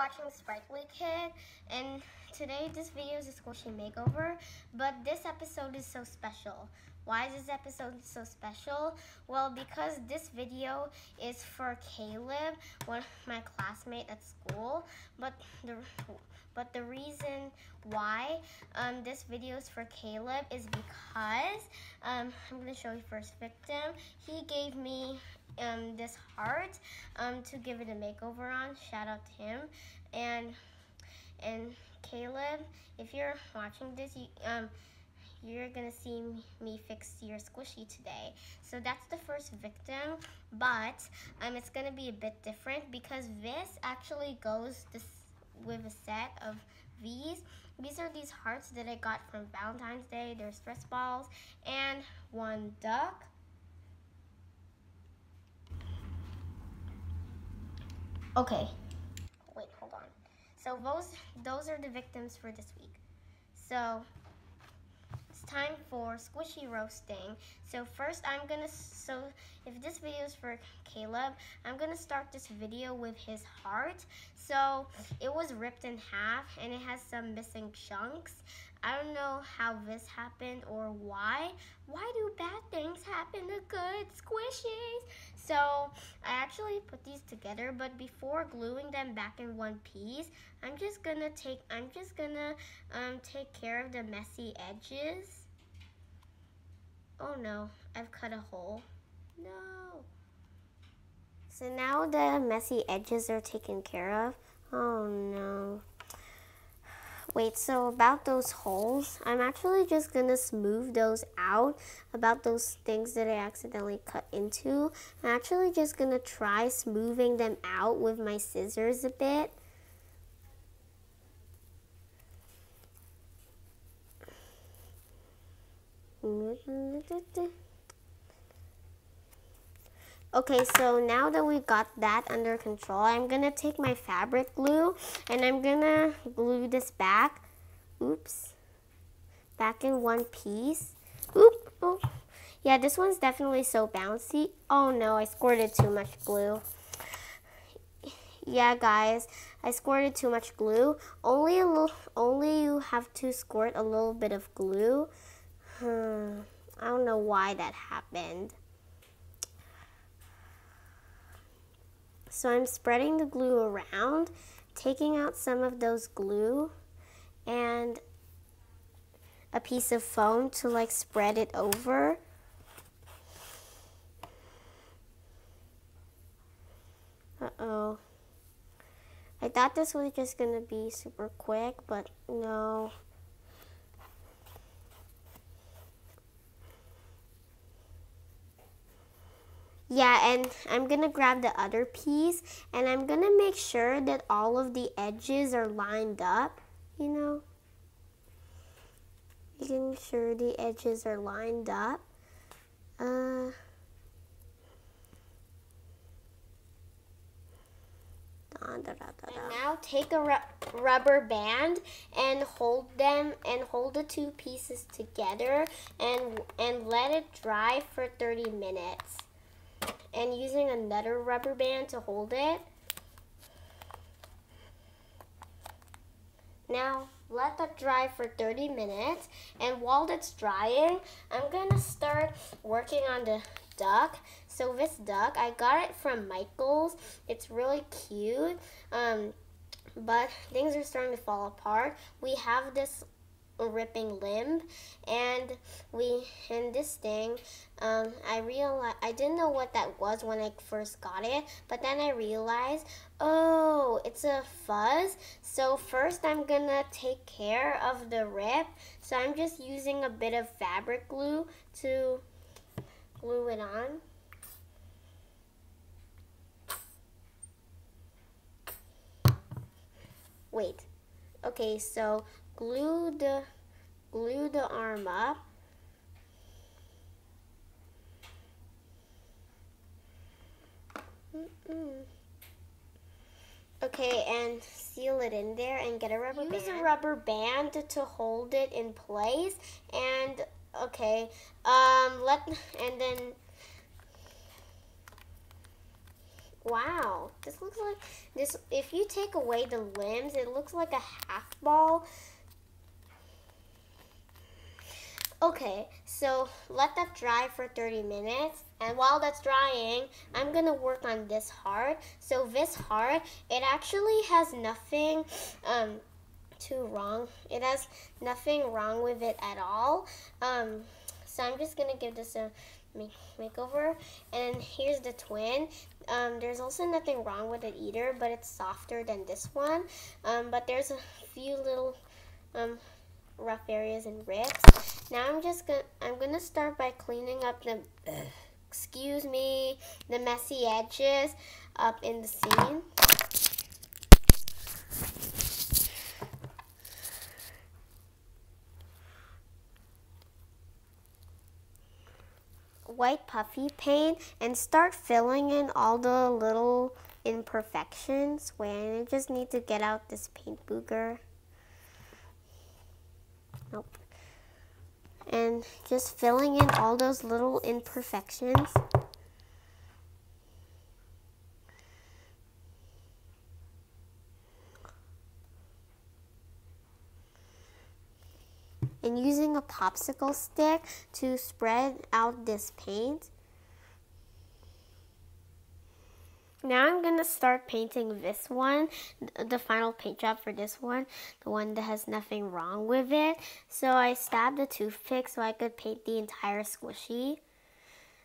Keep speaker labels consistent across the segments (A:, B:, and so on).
A: watching Sprightly Kid, and today this video is a squishy makeover, but this episode is so special. Why is this episode so special? Well, because this video is for Caleb, my classmate at school, but the reason why this video is for Caleb is because I'm going to show you first victim. He gave me this heart to give it a makeover on. Shout out to him. And Caleb, if you're watching this, you're gonna see me fix your squishy today. So that's the first victim, but it's gonna be a bit different because this actually goes with a set of these. These are these hearts that I got from Valentine's Day. They're stress balls and one duck. Okay, wait, hold on. So those are the victims for this week. So it's time for squishy roasting. So first if this video is for Caleb, I'm gonna start this video with his heart. So it was ripped in half and it has some missing chunks. I don't know how this happened or why. Why do bad things happen to good squishies? So I actually put these together, but before gluing them back in one piece, I'm just gonna take care of the messy edges. Oh no, I've cut a hole. No. So now the messy edges are taken care of. Oh no. Wait, so about those holes, I'm actually just gonna smooth those out, about those things that I accidentally cut into. I'm actually just gonna try smoothing them out with my scissors a bit. Okay, so now that we got that under control, I'm gonna take my fabric glue and I'm gonna glue this back. Oops. Back in one piece. Oop. Oh. Yeah, this one's definitely so bouncy. Oh no, I squirted too much glue. Yeah, guys, I squirted too much glue. Only you have to squirt a little bit of glue. I don't know why that happened. So I'm spreading the glue around, taking out some of those glue and a piece of foam to like spread it over. Uh-oh. I thought this was just gonna be super quick, but no. Yeah, and I'm gonna grab the other piece and I'm gonna make sure that all of the edges are lined up, you know? Making sure the edges are lined up. And now take a rubber band and hold the two pieces together and let it dry for 30 minutes. And using another rubber band to hold it. Now let that dry for 30 minutes, and while that's drying, I'm gonna start working on the duck. So this duck, I got it from Michael's. It's really cute, but things are starting to fall apart. We have this ripping limb, and this thing, I didn't know what that was when I first got it, but then I realized, oh, it's a fuzz. So first I'm gonna take care of the rip. So I'm just using a bit of fabric glue to glue it on. Wait. Okay, so glue the arm up. Okay, and seal it in there and get a rubber band. Use a rubber band to hold it in place. And okay, Wow, this looks like this. If you take away the limbs, it looks like a half ball. Okay, so let that dry for 30 minutes. And while that's drying, I'm gonna work on this heart. So this heart, it actually has nothing too wrong. It has nothing wrong with it at all. So I'm just gonna give this a makeover. And here's the twin. There's also nothing wrong with it either, but it's softer than this one. But there's a few little rough areas and rips. Now I'm gonna start by cleaning up the excuse me, the messy edges up in the scene. White puffy paint and start filling in all the little imperfections. Wait, I just need to get out this paint booger. Nope. And just filling in all those little imperfections. And using a popsicle stick to spread out this paint. Now I'm going to start painting this one, the final paint job for this one, the one that has nothing wrong with it. So I stabbed a toothpick so I could paint the entire squishy.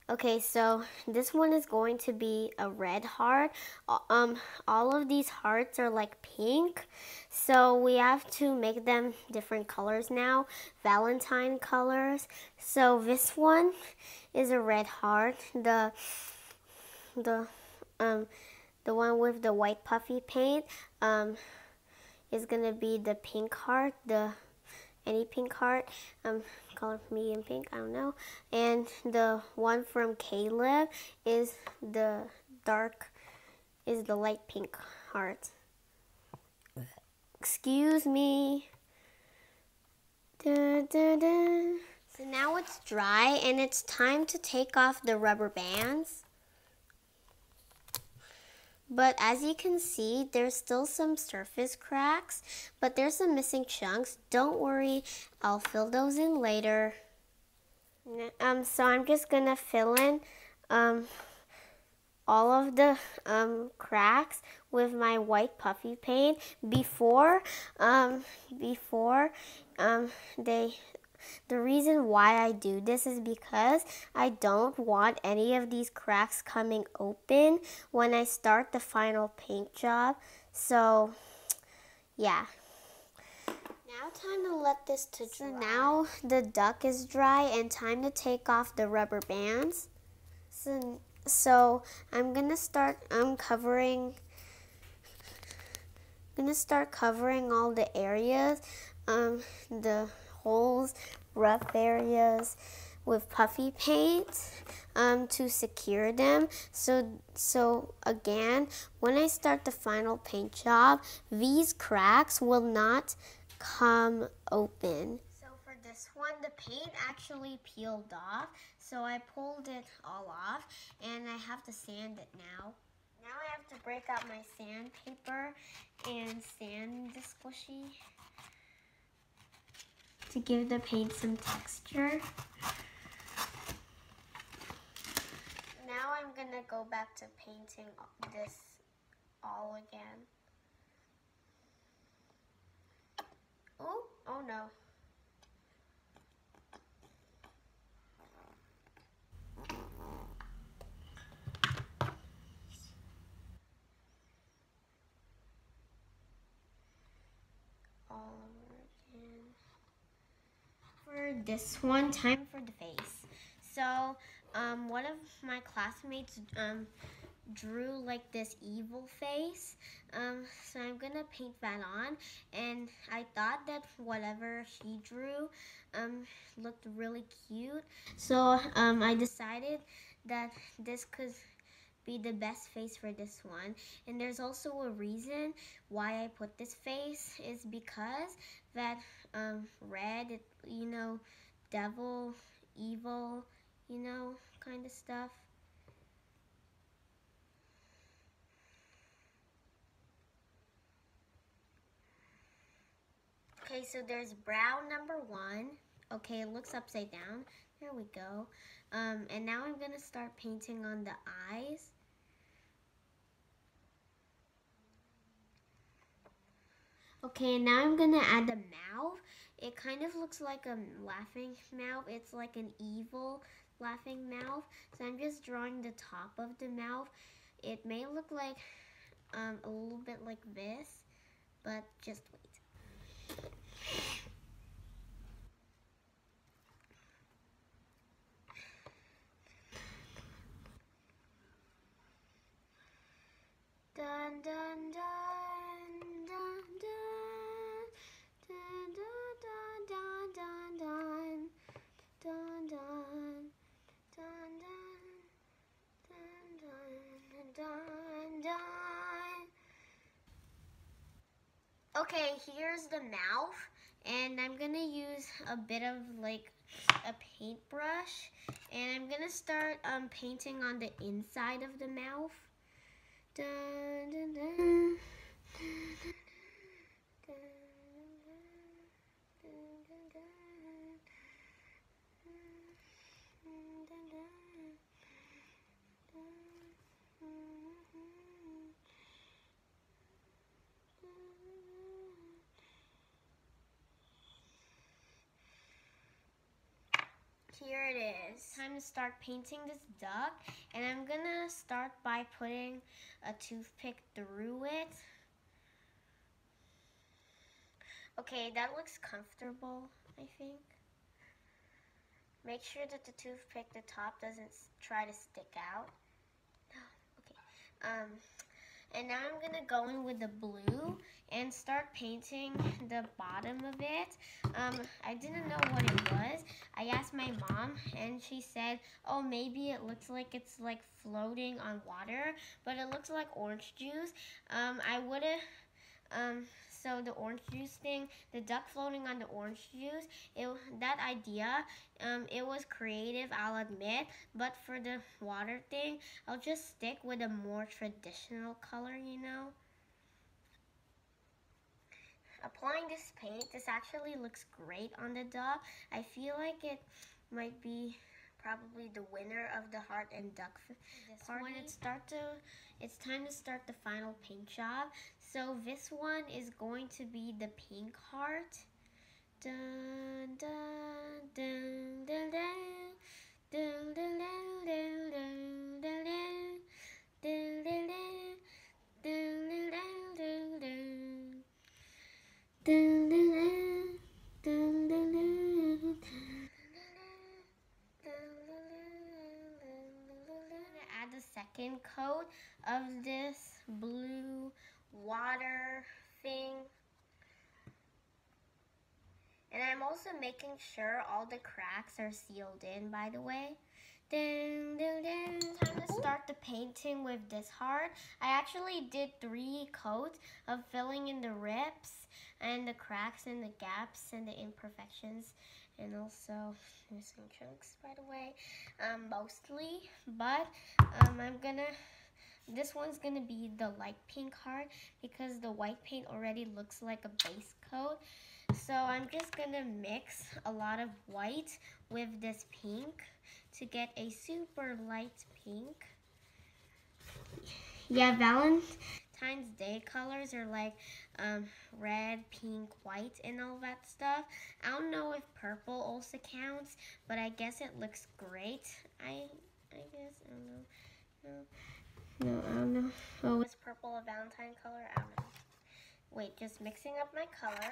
A: Okay, so this one is going to be a red heart. All of these hearts are like pink, so we have to make them different colors now, Valentine colors. So this one is a red heart. The one with the white puffy paint is gonna be the pink heart, any pink heart, color medium pink, I don't know. And the one from Caleb is the light pink heart. Excuse me. Da, da, da. So now it's dry and it's time to take off the rubber bands. But as you can see, there's still some surface cracks, but there's some missing chunks. Don't worry, I'll fill those in later. So I'm just gonna fill in all of the cracks with my white puffy paint before the reason why I do this is because I don't want any of these cracks coming open when I start the final paint job. So, yeah. Now time to let this to dry. So now the duck is dry and time to take off the rubber bands. So I'm gonna start covering all the areas, the holes, rough areas with puffy paint to secure them. So again, when I start the final paint job, these cracks will not come open. So for this one, the paint actually peeled off, so I pulled it all off and I have to sand it now. Now I have to break out my sandpaper and sand the squishy to give the paint some texture. Now I'm gonna go back to painting this all again. Oh no. All over again. For this one, time for the face. So, one of my classmates drew like this evil face. So I'm gonna paint that on, and I thought that whatever she drew looked really cute. So I decided that this could be the best face for this one. And there's also a reason why I put this face is because that red, devil, evil, kind of stuff. Okay, so there's brow number 1. Okay, it looks upside down. There we go. And now I'm gonna start painting on the eyes. Okay, now I'm gonna add the mouth. It kind of looks like a laughing mouth. It's like an evil laughing mouth. So I'm just drawing the top of the mouth. It may look like a little bit like this, but just wait. Dun dun dun dun dun dun dun dun dun dun dun dun dun dun dun dun. Okay, here's the mouth, and I'm gonna use a bit of like a paintbrush, and I'm gonna start painting on the inside of the mouth. Dun, dun, dun. Here it is. Time to start painting this duck, and I'm gonna start by putting a toothpick through it. Okay, that looks comfortable, I think. Make sure that the toothpick, the top doesn't try to stick out. Okay. And now I'm gonna go in with the blue and start painting the bottom of it. I didn't know what it was. I asked my mom, and she said, oh, maybe it looks like it's like floating on water, but it looks like orange juice. So the orange juice thing, the duck floating on the orange juice, that idea, it was creative, I'll admit, but for the water thing, I'll just stick with a more traditional color, you know? Applying this paint, this actually looks great on the duck. I feel like it might be probably the winner of the heart and duck party. It's time to start the final paint job. So this one is going to be the pink heart. Dun dun dun dun dun dun dun dun dun dun dun dun add the second coat of this blue water thing. And I'm also making sure all the cracks are sealed in, by the way. Dun, dun, dun. Time to start the painting with this heart. I actually did 3 coats of filling in the rips and the cracks and the gaps and the imperfections, and also missing chunks, by the way, mostly. But this one's gonna be the light pink heart because the white paint already looks like a base coat. So I'm just gonna mix a lot of white with this pink to get a super light pink. Yeah, Valentine's Day colors are like red, pink, white, and all that stuff. I don't know if purple also counts, but I guess it looks great. I guess, I don't know. No, I don't know. Oh, is purple a Valentine color? I don't know. Wait, just mixing up my color.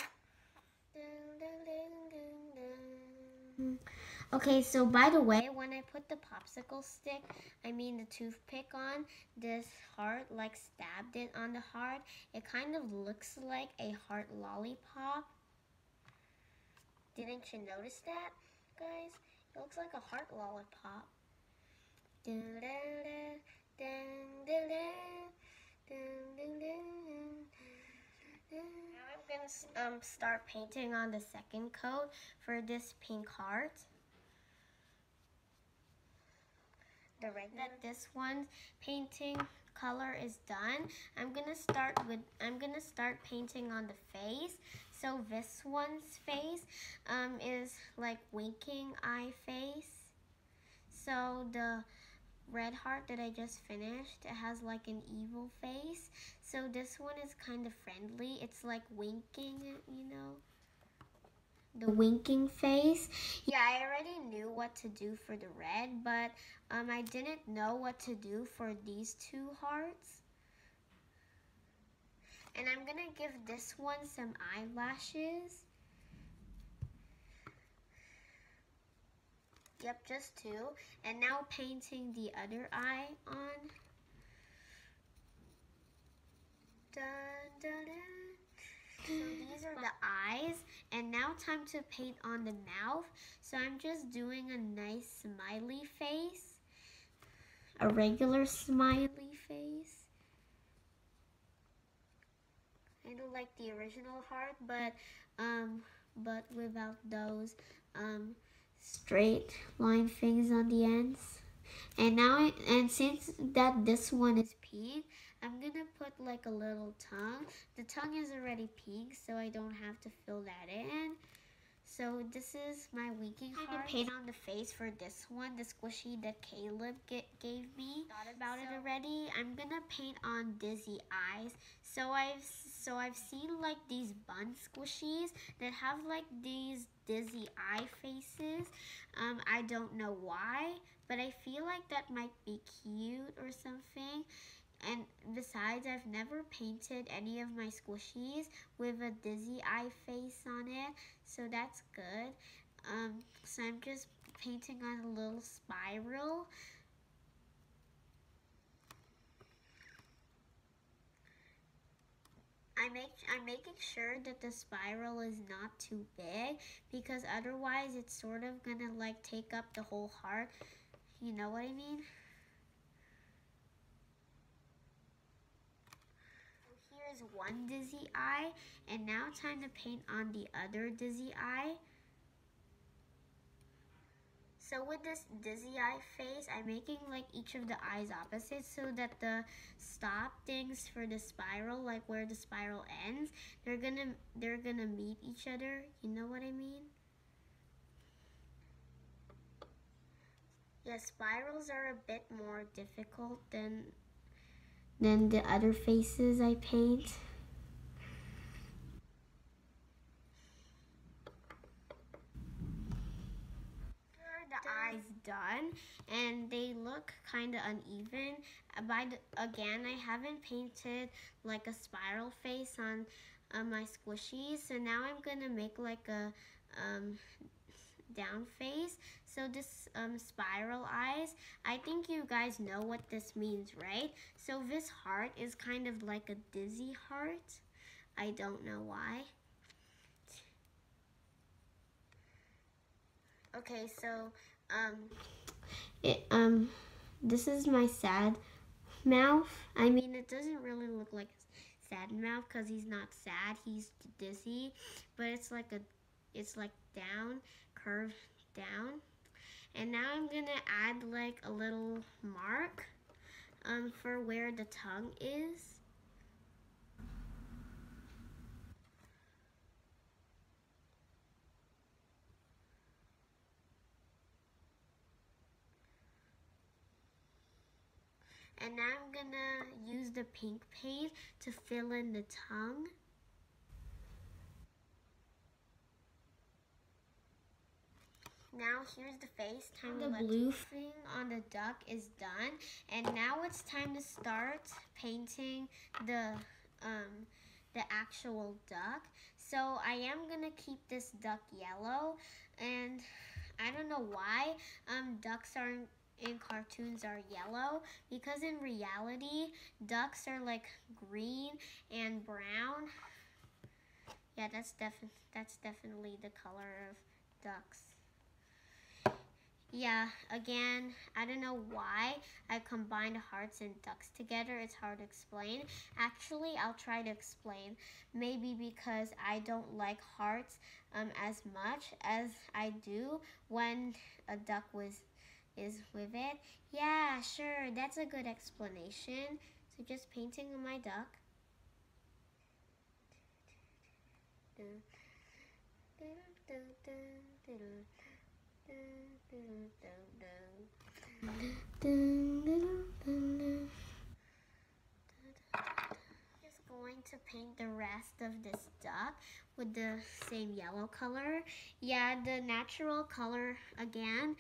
A: Okay, so by the way, when I put the popsicle stick, the toothpick on this heart, like stabbed it on the heart, it kind of looks like a heart lollipop. Didn't you notice that, guys? It looks like a heart lollipop. Now I'm gonna start painting on the second coat for this pink heart. The red that this one's painting color is done. I'm gonna start painting on the face. So this one's face is like winking eye face. So the red heart that I just finished, it has like an evil face. So this one is kind of friendly. It's like winking, you know, the winking face. Yeah, I already knew what to do for the red, but I didn't know what to do for these two hearts. And I'm gonna give this one some eyelashes. Yep, just two. And now painting the other eye on. Dun, dun, dun. So these are the eyes, and now time to paint on the mouth. So I'm just doing a nice smiley face, a regular smiley face. Kind of like the original heart, but without those straight line things on the ends. And now, and since that this one is pink, I'm gonna put like a little tongue. The tongue is already pink, so I don't have to fill that in. So this is my winking heart. I'm gonna paint on the face for this one, the squishy that Caleb gave me. Thought about it already. I'm gonna paint on dizzy eyes. So I've seen like these bun squishies that have like these dizzy eye faces. I don't know why, but I feel like that might be cute or something. And besides, I've never painted any of my squishies with a dizzy eye face on it, so that's good. So I'm just painting on a little spiral. I'm making sure that the spiral is not too big, because otherwise it's sort of gonna like take up the whole heart. You know what I mean? Here's one dizzy eye, and now time to paint on the other dizzy eye. So with this dizzy eye face, I'm making like each of the eyes opposite so that the stop things for the spiral, like where the spiral ends, they're gonna meet each other. You know what I mean? Yeah, spirals are a bit more difficult than the other faces I paint. The eyes done, and they look kind of uneven. Again, I haven't painted like a spiral face on my squishies, so now I'm gonna make like a down face. So this spiral eyes, I think you guys know what this means, right? So this heart is kind of like a dizzy heart. I don't know why. Okay, so this is my sad mouth. I mean, it doesn't really look like a sad mouth because he's not sad, he's dizzy, but it's like down, curved down. And now I'm gonna add like a little mark for where the tongue is. And now I'm gonna use the pink paint to fill in the tongue. Now here's the face. The blue thing on the duck is done, and now it's time to start painting the actual duck. So I am gonna keep this duck yellow, and I don't know why ducks are in cartoons are yellow, because in reality ducks are like green and brown. Yeah, that's definitely the color of ducks. Yeah, again, I don't know why I combined hearts and ducks together. It's hard to explain. Actually, I'll try to explain. Maybe because I don't like hearts as much as I do when a duck is with it. Yeah, sure, that's a good explanation. So just painting on my duck. Just going to paint the rest of this duck with the same yellow color. Yeah, the natural color again.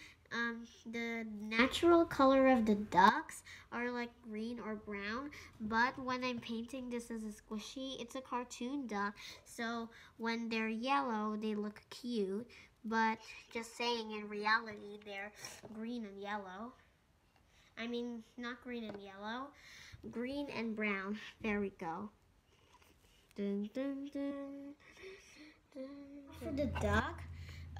A: The natural color of the ducks are like green or brown, but when I'm painting this as a squishy, it's a cartoon duck, so when they're yellow, they look cute, but just saying, in reality, they're green and yellow. I mean, not green and yellow, green and brown. There we go. Dun, dun, dun. For the duck,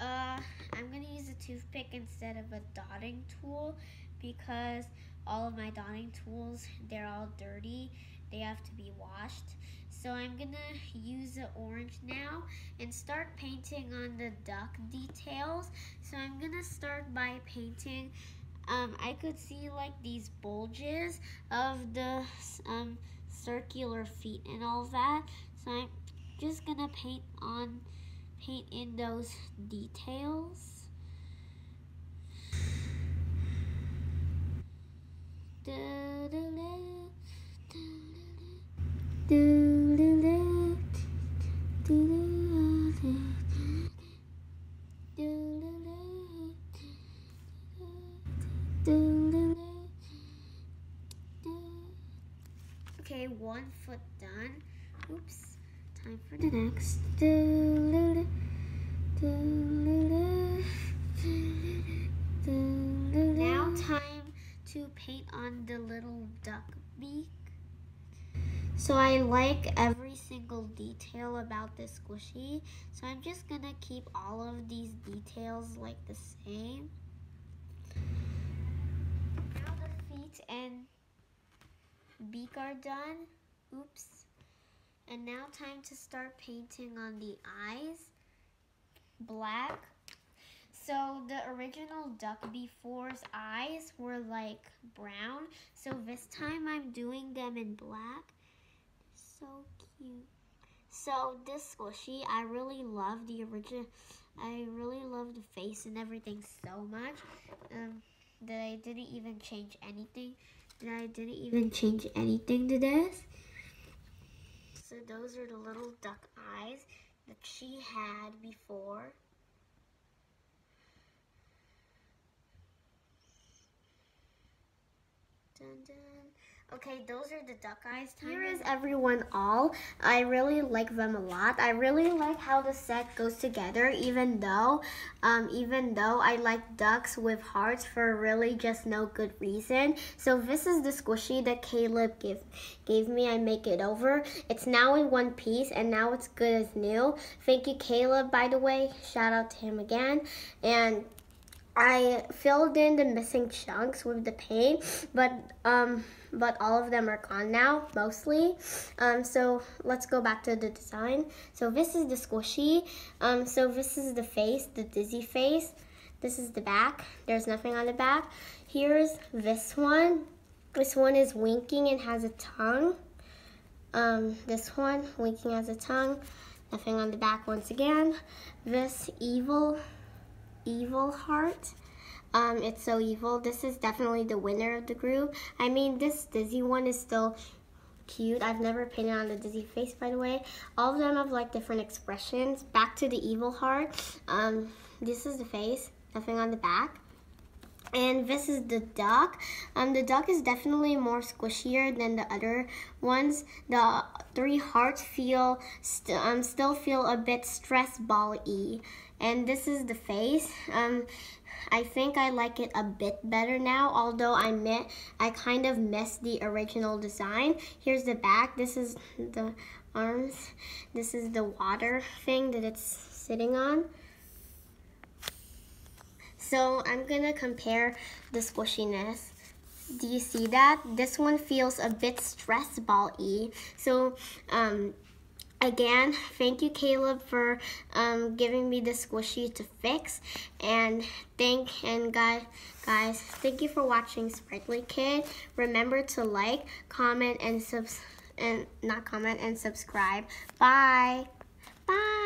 A: I'm gonna use a toothpick instead of a dotting tool because all of my dotting tools, they're all dirty. They have to be washed. So I'm gonna use the orange now and start painting on the duck details. So I'm gonna start by painting, I could see like these bulges of the circular feet and all that. So I'm just gonna paint in those details. Okay, one foot done. Oops, time for the next. Now time to paint on the little duck beak. So I like every single detail about this squishy, so I'm just gonna keep all of these details like the same. Now the feet and beak are done. Oops. And now time to start painting on the eyes. Black. So the original duck before's eyes were like brown, so this time I'm doing them in black. So cute. So this squishy, I really love the original. I really love the face and everything so much that I didn't even change anything. To this. So those are the little duck eyes that she had before. Dun, dun. Okay, those are the duck eyes. Here is everyone all. I really like them a lot. I really like how the set goes together, even though I like ducks with hearts for really just no good reason. So this is the squishy that Caleb gave me. I make it over. It's now in one piece and now it's good as new. Thank you, Caleb, by the way. Shout out to him again. And I filled in the missing chunks with the paint, but all of them are gone now, mostly. So let's go back to the design. So this is the squishy. So this is the face, the dizzy face. This is the back. There's nothing on the back. Here's this one. This one is winking and has a tongue. This one, winking has a tongue. Nothing on the back once again. This evil heart. It's so evil. This is definitely the winner of the group. I mean, this dizzy one is still cute. I've never painted on the dizzy face, by the way. All of them have like different expressions. Back to the evil heart. This is the face. Nothing on the back. And this is the duck. The duck is definitely more squishier than the other ones. The three hearts still feel a bit stress ball-y. And this is the face. I think I like it a bit better now, although I kind of missed the original design. Here's the back. This is the arms. This is the water thing that it's sitting on. So I'm gonna compare the squishiness. Do you see that? This one feels a bit stress ball-y. So again, thank you, Caleb, for giving me the squishy to fix. And guys, thank you for watching Sprightly Kid. Remember to like, comment, and subscribe. Bye. Bye.